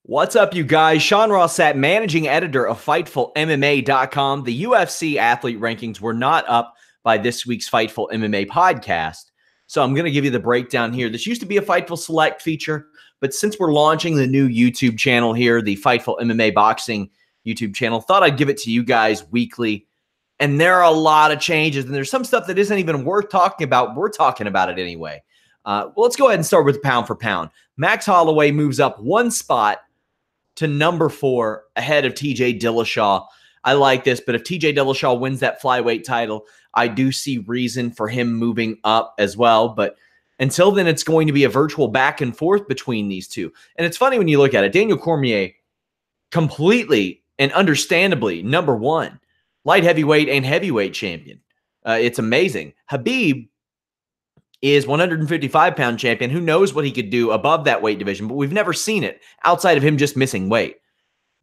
What's up, you guys? Ross Sapp, managing editor of FightfulMMA.com. The UFC athlete rankings were not up by this week's Fightful MMA podcast. So I'm going to give you the breakdown here. This used to be a Fightful Select feature, but since we're launching the new YouTube channel here, the Fightful MMA Boxing YouTube channel, thought I'd give it to you guys weekly. And there are a lot of changes, and there's some stuff that isn't even worth talking about. We're talking about it anyway. Well, let's go ahead and start with pound for pound. Max Holloway moves up one spot to number 4 ahead of TJ Dillashaw. I like this, but if TJ Dillashaw wins that flyweight title, I do see reason for him moving up as well. But until then, it's going to be a virtual back and forth between these two. And it's funny when you look at it. Daniel Cormier, completely and understandably, number 1, light heavyweight and heavyweight champion. It's amazing. Khabib is 155-pound champion. Who knows what he could do above that weight division, but we've never seen it outside of him just missing weight.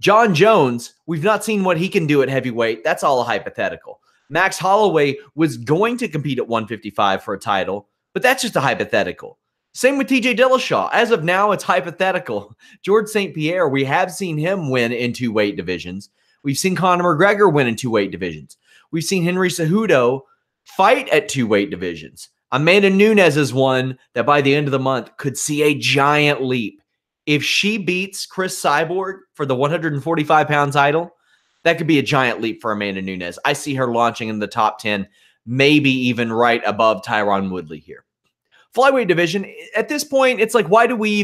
John Jones, we've not seen what he can do at heavyweight. That's all a hypothetical. Max Holloway was going to compete at 155 for a title, but that's just a hypothetical. Same with TJ Dillashaw. As of now, it's hypothetical. George St. Pierre, we have seen him win in 2 weight divisions. We've seen Conor McGregor win in 2 weight divisions. We've seen Henry Cejudo fight at 2 weight divisions. Amanda Nunes is one that by the end of the month could see a giant leap. If she beats Chris Cyborg for the 145-pound title, that could be a giant leap for Amanda Nunes. I see her launching in the top 10, maybe even right above Tyron Woodley here. Flyweight division, at this point, it's like, why do we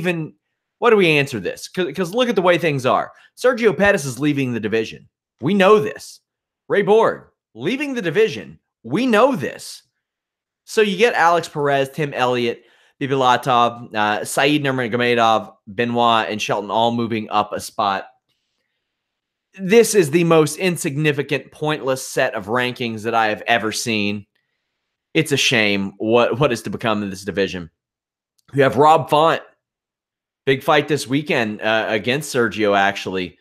answer this? Because look at the way things are. Sergio Pettis is leaving the division. We know this. Ray Borg leaving the division. We know this. So you get Alex Perez, Tim Elliott, Bibilatov, Saeed Nurmagomedov, Benoit, and Shelton all moving up a spot. This is the most insignificant, pointless set of rankings that I have ever seen. It's a shame what is to become of this division. We have Rob Font. Big fight this weekend against Sergio, actually.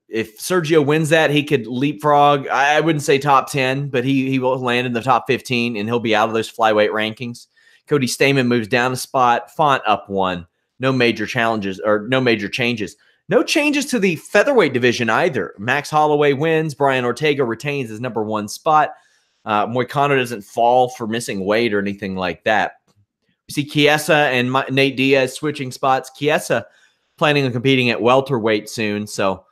If Sergio wins that, he could leapfrog. I wouldn't say top 10, but he will land in the top 15, and he'll be out of those flyweight rankings. Cody Stamann moves down a spot. Font up 1. No major challenges or no major changes. No changes to the featherweight division either. Max Holloway wins. Brian Ortega retains his number 1 spot. Moicano doesn't fall for missing weight or anything like that. We see Chiesa and Nate Diaz switching spots. Chiesa planning on competing at welterweight soon, so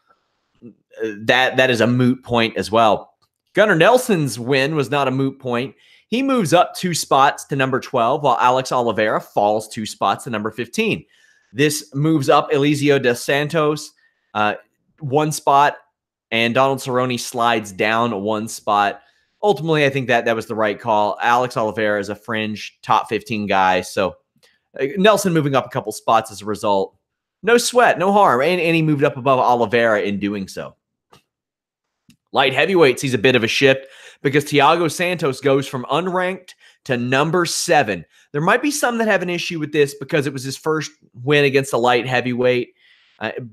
that is a moot point as well. Gunnar Nelson's win was not a moot point. He moves up 2 spots to number 12, while Alex Oliveira falls 2 spots to number 15. This moves up Eliseo dos Santos 1 spot, and Donald Cerrone slides down 1 spot. Ultimately, I think that was the right call. Alex Oliveira is a fringe top 15 guy, so Nelson moving up a couple spots as a result. No sweat, no harm, and he moved up above Oliveira in doing so. Light heavyweight sees a bit of a shift because Thiago Santos goes from unranked to number 7. There might be some that have an issue with this because it was his first win against a light heavyweight,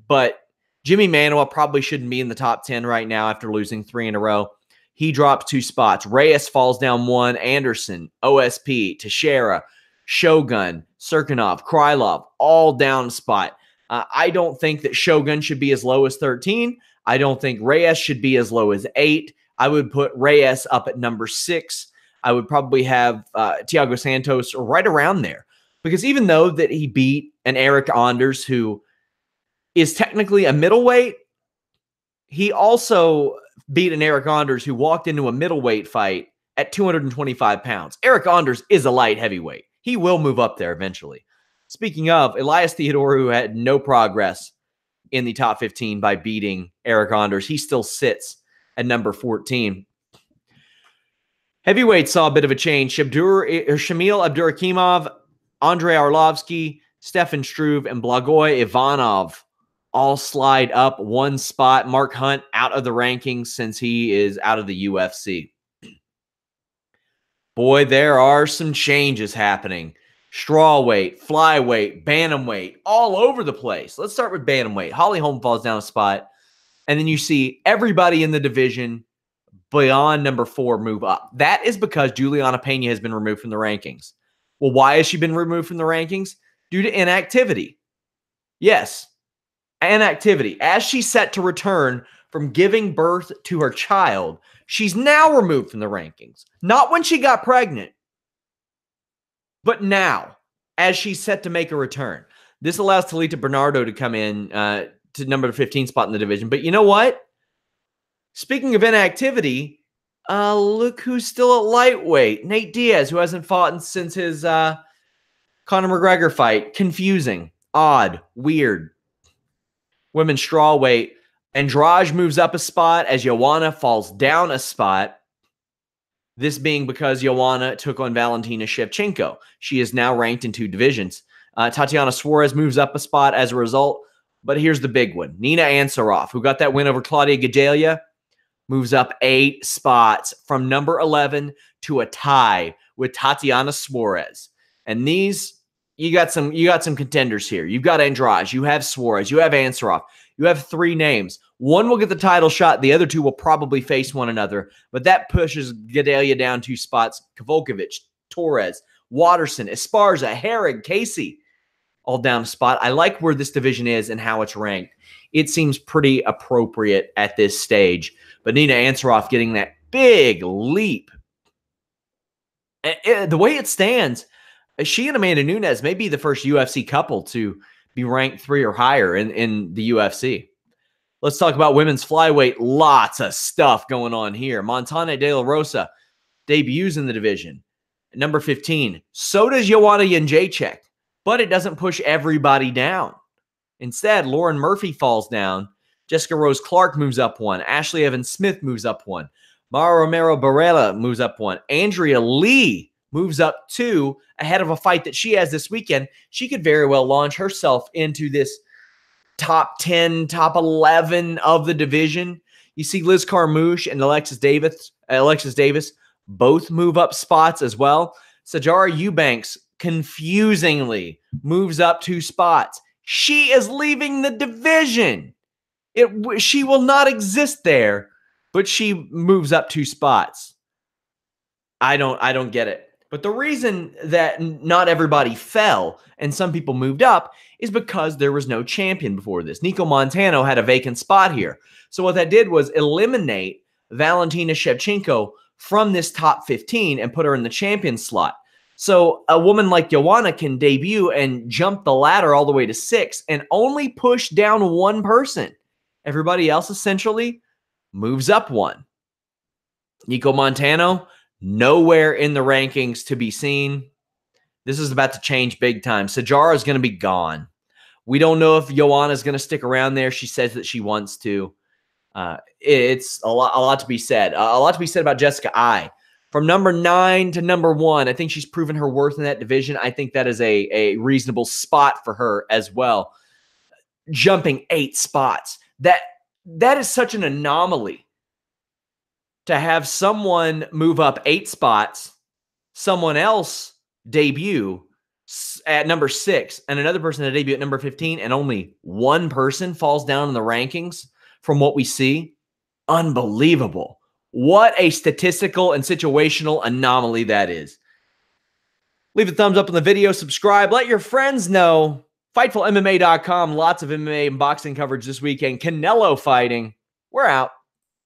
but Jimmy Manuwa probably shouldn't be in the top 10 right now after losing 3 in a row. He drops 2 spots. Reyes falls down 1. Anderson, OSP, Teixeira, Shogun, Serkinov, Krylov, all down a spot. I don't think that Shogun should be as low as 13. I don't think Reyes should be as low as 8. I would put Reyes up at number 6. I would probably have Thiago Santos right around there. Because even though that he beat an Eric Anders, who is technically a middleweight, he also beat an Eric Anders who walked into a middleweight fight at 225 pounds. Eric Anders is a light heavyweight. He will move up there eventually. Speaking of, Elias Theodorou had no progress in the top 15 by beating Eric Anders. He still sits at number 14. Heavyweight saw a bit of a change. Shamil Abdurakhimov, Andrei Arlovsky, Stefan Struve, and Blagoy Ivanov all slide up 1 spot. Mark Hunt out of the rankings since he is out of the UFC. Boy, there are some changes happening. Strawweight, flyweight, bantamweight, all over the place. Let's start with bantamweight. Holly Holm falls down a spot. And then you see everybody in the division beyond number 4 move up. That is because Juliana Pena has been removed from the rankings. Well, why has she been removed from the rankings? Due to inactivity. Yes, inactivity. As she's set to return from giving birth to her child, she's now removed from the rankings. Not when she got pregnant, but now, as she's set to make a return. This allows Talita Bernardo to come in to number 15 spot in the division. But you know what? Speaking of inactivity, look who's still at lightweight. Nate Diaz, who hasn't fought since his Conor McGregor fight. Confusing, odd, weird. Women's strawweight. Andrade moves up a spot as Joanna falls down a spot. This being because Joanna took on Valentina Shevchenko. She is now ranked in 2 divisions. Tatiana Suarez moves up a spot as a result. But here's the big one. Nina Ansaroff, who got that win over Claudia Gadelha, moves up 8 spots from number 11 to a tie with Tatiana Suarez. And these, you got some contenders here. You've got Andrade, you have Suarez, you have Ansaroff. You have 3 names. One will get the title shot. The other 2 will probably face one another. But that pushes Gadelha down 2 spots. Kavulkovic, Torres, Watterson, Esparza, Herrig, Casey, all down a spot. I like where this division is and how it's ranked. It seems pretty appropriate at this stage. But Nina Ansaroff getting that big leap. The way it stands, she and Amanda Nunes may be the first UFC couple to be ranked 3 or higher in the UFC. Let's talk about women's flyweight. Lots of stuff going on here. Montana De La Rosa debuts in the division. At number 15. So does Joanna Jędrzejczyk, but it doesn't push everybody down. Instead, Lauren Murphy falls down. Jessica Rose Clark moves up 1. Ashley Evans Smith moves up 1. Mara Romero Barella moves up 1. Andrea Lee moves up 2 ahead of a fight that she has this weekend. She could very well launch herself into this top 10, top 11 of the division. You see Liz Carmouche and Alexis Davis both move up spots as well. Sajara Eubanks confusingly moves up 2 spots. She is leaving the division. She will not exist there, but she moves up 2 spots. I don't get it. But the reason that not everybody fell and some people moved up is because there was no champion before this. Nico Montano had a vacant spot here. So what that did was eliminate Valentina Shevchenko from this top 15 and put her in the champion slot. So a woman like Joanna can debut and jump the ladder all the way to 6 and only push down 1 person. Everybody else essentially moves up 1. Nico Montano, nowhere in the rankings to be seen. This is about to change big time. Sajara is going to be gone. We don't know if Joanna is going to stick around there. She says that she wants to. It's a lot to be said. A lot to be said about Jessica Eye. From number 9 to number 1, I think she's proven her worth in that division. I think that is a reasonable spot for her as well. Jumping 8 spots. That is such an anomaly. To have someone move up 8 spots, someone else debut at number 6, and another person to debut at number 15, and only 1 person falls down in the rankings from what we see. Unbelievable. What a statistical and situational anomaly that is. Leave a thumbs up on the video, subscribe, let your friends know. FightfulMMA.com, lots of MMA and boxing coverage this weekend. Canelo fighting. We're out.